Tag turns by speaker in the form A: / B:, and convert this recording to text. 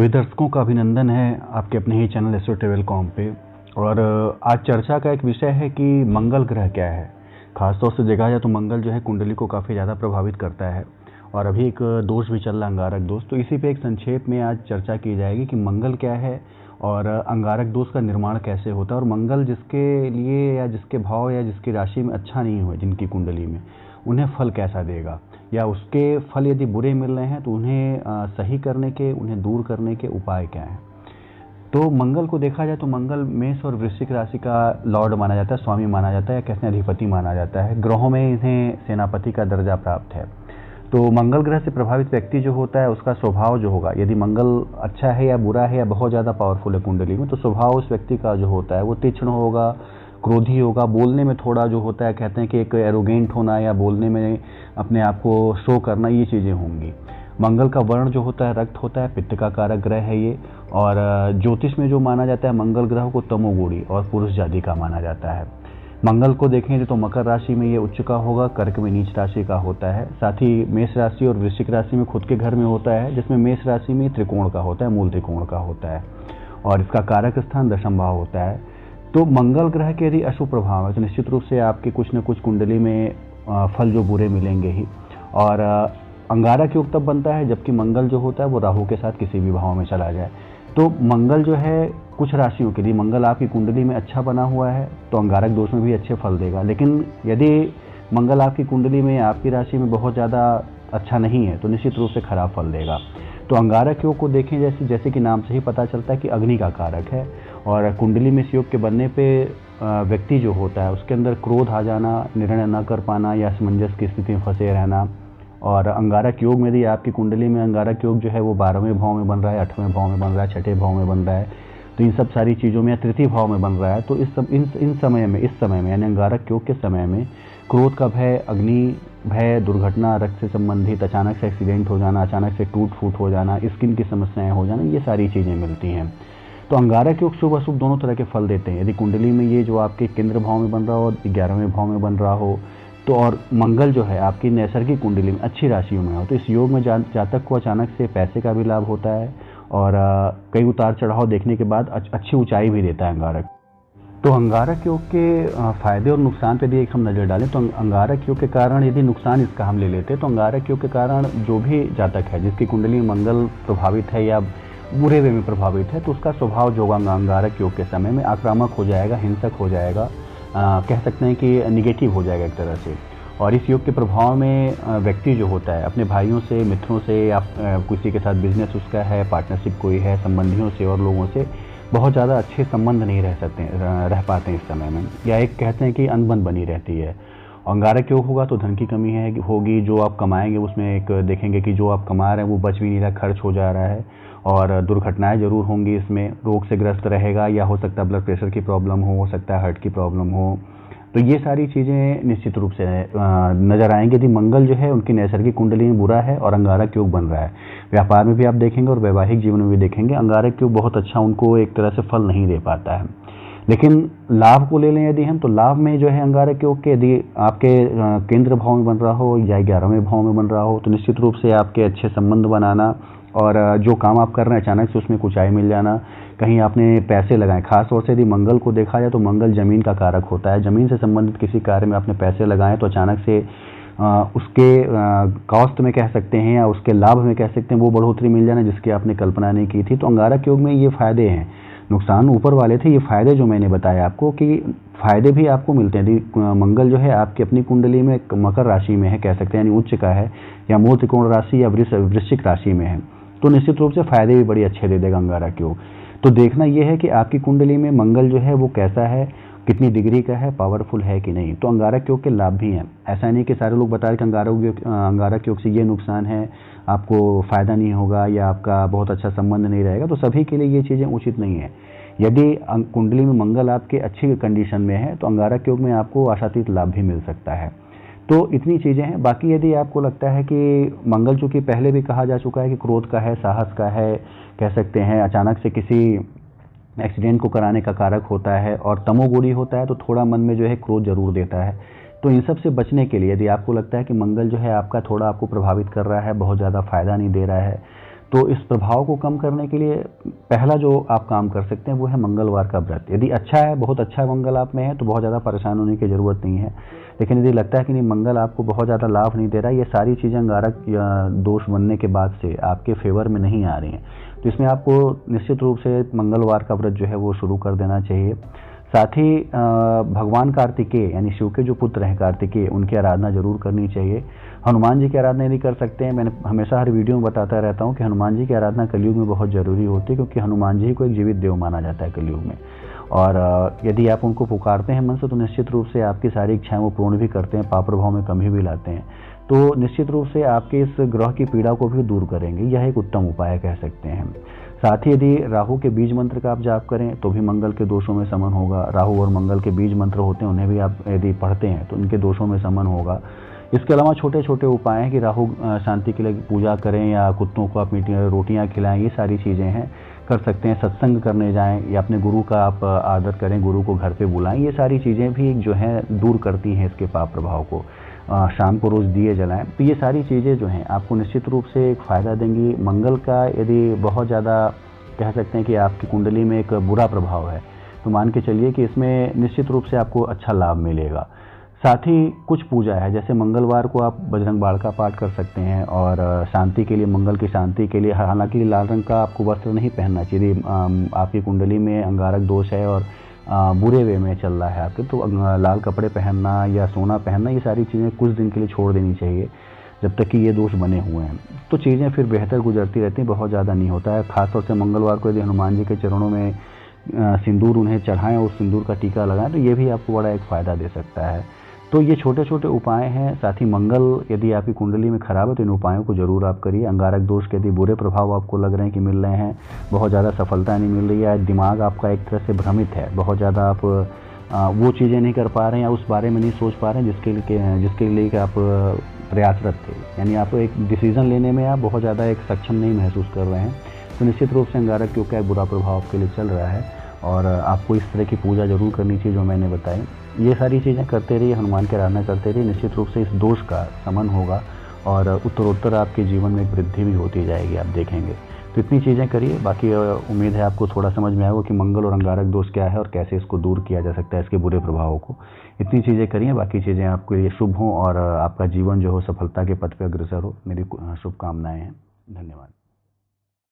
A: सभी दर्शकों का अभिनंदन है आपके अपने ही चैनल एस्ट्रो ट्रैवल कॉम पे। और आज चर्चा का एक विषय है कि मंगल ग्रह क्या है। खासतौर से देखा जाए तो मंगल जो है कुंडली को काफ़ी ज़्यादा प्रभावित करता है और अभी एक दोष भी चल रहा है, अंगारक दोष। तो इसी पे एक संक्षेप में आज चर्चा की जाएगी कि मंगल क्या है और अंगारक दोष का निर्माण कैसे होता है, और मंगल जिसके लिए या जिसके भाव या जिसकी राशि में अच्छा नहीं हुआ, जिनकी कुंडली में, उन्हें फल कैसा देगा, या उसके फल यदि बुरे मिल रहे हैं तो उन्हें सही करने के, उन्हें दूर करने के उपाय क्या हैं। तो मंगल को देखा जाए तो मंगल मेष और वृश्चिक राशि का लॉर्ड माना जाता है, स्वामी माना जाता है, या कहते हैं अधिपति माना जाता है। ग्रहों में इन्हें सेनापति का दर्जा प्राप्त है। तो मंगल ग्रह से प्रभावित व्यक्ति जो होता है उसका स्वभाव जो होगा, यदि मंगल अच्छा है या बुरा है या बहुत ज़्यादा पावरफुल है कुंडली में, तो स्वभाव उस व्यक्ति का जो होता है वो तीक्ष्ण होगा, क्रोधी होगा, बोलने में थोड़ा जो होता है, कहते हैं कि एक एरोगेंट होना या बोलने में अपने आप को शो करना, ये चीज़ें होंगी। मंगल का वर्ण जो होता है रक्त होता है, पित्त का कारक ग्रह है ये। और ज्योतिष में जो माना जाता है मंगल ग्रह को तमोगुणी और पुरुष जाति का माना जाता है। मंगल को देखेंगे तो मकर राशि में ये उच्च का होगा, कर्क में नीच राशि का होता है। साथ ही मेष राशि और वृश्चिक राशि में खुद के घर में होता है, जिसमें मेष राशि में त्रिकोण का होता है, मूल त्रिकोण का होता है, और इसका कारक स्थान दशम भाव होता है। तो मंगल ग्रह के यदि अशुभ प्रभाव है तो निश्चित रूप से आपके कुछ न कुछ कुंडली में फल जो बुरे मिलेंगे ही। और अंगारक योग तब बनता है जबकि मंगल जो होता है वो राहु के साथ किसी भी भाव में चला जाए। तो मंगल जो है कुछ राशियों के लिए, मंगल आपकी कुंडली में अच्छा बना हुआ है तो अंगारक दोष में भी अच्छे फल देगा। लेकिन यदि मंगल आपकी कुंडली में, आपकी राशि में बहुत ज़्यादा अच्छा नहीं है तो निश्चित रूप से खराब फल देगा। तो अंगारक योग को देखें जैसे कि नाम से ही पता चलता है कि अग्नि का कारक है, और कुंडली में इस योग के बनने पे व्यक्ति जो होता है उसके अंदर क्रोध आ जाना, निर्णय न कर पाना या असमंजस की स्थिति में फंसे रहना। और अंगारक योग में यदि आपकी कुंडली में अंगारक योग जो है वो 12वें भाव में बन रहा है, 8वें भाव में बन रहा है, 6ठे भाव में बन रहा है, तो इन सब सारी चीज़ों में, या तृतीय भाव में बन रहा है, तो इस समय में यानी अंगारक योग के समय में क्रोध का भय, अग्नि भय, दुर्घटना, रक्त से संबंधित अचानक से एक्सीडेंट हो जाना, अचानक से टूट फूट हो जाना, स्किन की समस्याएं हो जाना, ये सारी चीज़ें मिलती हैं। तो अंगारक योग शुभ अशुभ दोनों तरह के फल देते हैं। यदि कुंडली में ये जो आपके केंद्र भाव में बन रहा हो और 11वें भाव में बन रहा हो तो, और मंगल जो है आपकी नैसर्गिक कुंडली में अच्छी राशियों में हो, तो इस योग में जातक को अचानक से पैसे का भी लाभ होता है और कई उतार चढ़ाव देखने के बाद अच्छी ऊंचाई भी देता है अंगारक। तो अंगारक योग के फायदे और नुकसान पे यदि एक हम नज़र डालें तो अंगारक योग के कारण, यदि नुकसान इसका हम ले लेते हैं तो अंगारक योग के कारण जो भी जातक है जिसकी कुंडली में मंगल प्रभावित है या बुरे वे में प्रभावित है, तो उसका स्वभाव जो अंगारक योग के समय में आक्रामक हो जाएगा, हिंसक हो जाएगा, कह सकते हैं कि निगेटिव हो जाएगा एक तरह से। और इस योग के प्रभाव में व्यक्ति जो होता है अपने भाइयों से, मित्रों से, या किसी के साथ बिजनेस उसका है, पार्टनरशिप कोई है, संबंधियों से और लोगों से बहुत ज़्यादा अच्छे संबंध नहीं रह पाते हैं इस समय में, या एक कहते हैं कि अनबन बनी रहती है। अंगारक योग होगा तो धन की कमी होगी, जो आप कमाएंगे उसमें एक देखेंगे कि जो आप कमा रहे हैं वो बच भी नहीं रहा, खर्च हो जा रहा है, और दुर्घटनाएं जरूर होंगी इसमें, रोग से ग्रस्त रहेगा, या हो सकता है ब्लड प्रेशर की प्रॉब्लम हो सकता है हार्ट की प्रॉब्लम हो। तो ये सारी चीज़ें निश्चित रूप से नज़र आएंगी यदि मंगल जो है उनकी नैसर्गिक कुंडली में बुरा है और अंगारक योग बन रहा है। व्यापार में भी आप देखेंगे और वैवाहिक जीवन में भी देखेंगे अंगारक योग बहुत अच्छा उनको एक तरह से फल नहीं दे पाता है। लेकिन लाभ को ले लें यदि हम, तो लाभ में जो है अंगारक योग के यदि आपके केंद्र भाव में बन रहा हो या 11वें भाव में बन रहा हो तो निश्चित रूप से आपके अच्छे संबंध बनाना, और जो काम आप कर रहे हैं अचानक से उसमें ऊंचाई मिल जाना, कहीं आपने पैसे लगाए, खासतौर से यदि मंगल को देखा जाए तो मंगल जमीन का कारक होता है, जमीन से संबंधित किसी कार्य में आपने पैसे लगाए तो अचानक से उसके कॉस्ट में कह सकते हैं या उसके लाभ में कह सकते हैं वो बढ़ोतरी मिल जाना जिसकी आपने कल्पना नहीं की थी। तो अंगारक योग में ये फायदे हैं, नुकसान ऊपर वाले थे, ये फायदे जो मैंने बताया आपको कि फायदे भी आपको मिलते हैं। यदि मंगल जो है आपकी अपनी कुंडली में मकर राशि में है, कह सकते हैं यानी उच्च का है, या मूल त्रिकोण राशि या वृश्चिक राशि में है, तो निश्चित रूप से फायदे भी बड़ी अच्छे दे देगा अंगारक योग। तो देखना यह है कि आपकी कुंडली में मंगल जो है वो कैसा है, कितनी डिग्री का है, पावरफुल है कि नहीं। तो अंगारक योग के लाभ भी हैं, ऐसा नहीं कि सारे लोग बता रहे कि अंगारक योग से ये नुकसान है, आपको फ़ायदा नहीं होगा या आपका बहुत अच्छा संबंध नहीं रहेगा, तो सभी के लिए ये चीज़ें उचित नहीं है। यदि कुंडली में मंगल आपके अच्छी कंडीशन में है तो अंगारक योग में आपको आशातीत लाभ भी मिल सकता है। तो इतनी चीज़ें हैं। बाकी यदि आपको लगता है कि मंगल, चूँकि पहले भी कहा जा चुका है कि क्रोध का है, साहस का है, कह सकते हैं अचानक से किसी एक्सीडेंट को कराने का कारक होता है, और तमोगुणी होता है तो थोड़ा मन में जो है क्रोध जरूर देता है। तो इन सब से बचने के लिए यदि आपको लगता है कि मंगल जो है आपका थोड़ा आपको प्रभावित कर रहा है, बहुत ज़्यादा फायदा नहीं दे रहा है, तो इस प्रभाव को कम करने के लिए पहला जो आप काम कर सकते हैं वो है मंगलवार का व्रत। यदि अच्छा है, बहुत अच्छा मंगल आप में है, तो बहुत ज़्यादा परेशान होने की ज़रूरत नहीं है। लेकिन यदि लगता है कि नहीं, मंगल आपको बहुत ज़्यादा लाभ नहीं दे रहा है, ये सारी चीज़ें अंगारक या दोष बनने के बाद से आपके फेवर में नहीं आ रही हैं, तो इसमें आपको निश्चित रूप से मंगलवार का व्रत जो है वो शुरू कर देना चाहिए। साथ ही भगवान कार्तिकेय यानी शिव के जो पुत्र हैं कार्तिकेय, उनकी आराधना जरूर करनी चाहिए। हनुमान जी की आराधना यदि कर सकते हैं, मैंने हमेशा हर वीडियो में बताता रहता हूँ कि हनुमान जी की आराधना कलयुग में बहुत ज़रूरी होती है, क्योंकि हनुमान जी को एक जीवित देव माना जाता है कलयुग में। और यदि आप उनको पुकारते हैं मन से, तो निश्चित रूप से आपकी सारी इच्छाएं वो पूर्ण भी करते हैं, पाप प्रभाव में कमी भी लाते हैं। तो निश्चित रूप से आपके इस ग्रह की पीड़ा को भी दूर करेंगे, यह एक उत्तम उपाय कह सकते हैं। साथ ही यदि राहु के बीज मंत्र का आप जाप करें तो भी मंगल के दोषों में शमन होगा। राहु और मंगल के बीज मंत्र होते हैं, उन्हें भी आप यदि पढ़ते हैं तो उनके दोषों में शमन होगा। इसके अलावा छोटे छोटे उपाय हैं कि राहु शांति के लिए पूजा करें, या कुत्तों को आप रोटियां खिलाएं, ये सारी चीज़ें हैं, कर सकते हैं। सत्संग करने जाएं, या अपने गुरु का आप आदर करें, गुरु को घर पे बुलाएं, ये सारी चीज़ें भी जो हैं दूर करती हैं इसके पाप प्रभाव को। शाम को रोज़ दिए जलाएं, तो ये सारी चीज़ें जो हैं आपको निश्चित रूप से एक फ़ायदा देंगी। मंगल का यदि बहुत ज़्यादा कह सकते हैं कि आपकी कुंडली में एक बुरा प्रभाव है, तो मान के चलिए कि इसमें निश्चित रूप से आपको अच्छा लाभ मिलेगा। साथ ही कुछ पूजा है, जैसे मंगलवार को आप बजरंग बाण का पाठ कर सकते हैं, और शांति के लिए, मंगल की शांति के लिए, हालांकि लाल रंग का आपको वस्त्र नहीं पहनना चाहिए। आपकी कुंडली में अंगारक दोष है और बुरे वे में चल रहा है आपके, तो लाल कपड़े पहनना या सोना पहनना, ये सारी चीज़ें कुछ दिन के लिए छोड़ देनी चाहिए जब तक कि ये दोष बने हुए हैं। तो चीज़ें फिर बेहतर गुजरती रहती हैं, बहुत ज़्यादा नहीं होता है। खासतौर से मंगलवार को यदि हनुमान जी के चरणों में सिंदूर उन्हें चढ़ाएं और सिंदूर का टीका लगाएं, तो ये भी आपको बड़ा एक फ़ायदा दे सकता है। तो ये छोटे छोटे उपाय हैं। साथ ही मंगल यदि आपकी कुंडली में खराब है तो इन उपायों को जरूर आप करिए। अंगारक दोष के यदि बुरे प्रभाव आपको लग रहे हैं कि मिल रहे हैं, बहुत ज़्यादा सफलता नहीं मिल रही है, दिमाग आपका एक तरह से भ्रमित है, बहुत ज़्यादा आप वो चीज़ें नहीं कर पा रहे हैं या उस बारे में नहीं सोच पा रहे हैं जिसके लिए कि आप प्रयासरत थे, यानी आप एक डिसीज़न लेने में आप बहुत ज़्यादा एक सक्षम नहीं महसूस कर रहे हैं, तो निश्चित रूप से अंगारक योग का एक बुरा प्रभाव आपके लिए चल रहा है, और आपको इस तरह की पूजा जरूर करनी चाहिए जो मैंने बताई। ये सारी चीज़ें करते रहिए, हनुमान की आराधना करते रहिए, निश्चित रूप से इस दोष का शमन होगा और उत्तरोत्तर आपके जीवन में एक वृद्धि भी होती जाएगी, आप देखेंगे। तो इतनी चीज़ें करिए। बाकी उम्मीद है आपको थोड़ा समझ में आएगा कि मंगल और अंगारक दोष क्या है और कैसे इसको दूर किया जा सकता है, इसके बुरे प्रभावों को। इतनी चीज़ें करिए, बाकी चीज़ें आपके लिए शुभ हों और आपका जीवन जो हो सफलता के पथ पर अग्रसर हो। मेरी शुभकामनाएँ हैं। धन्यवाद।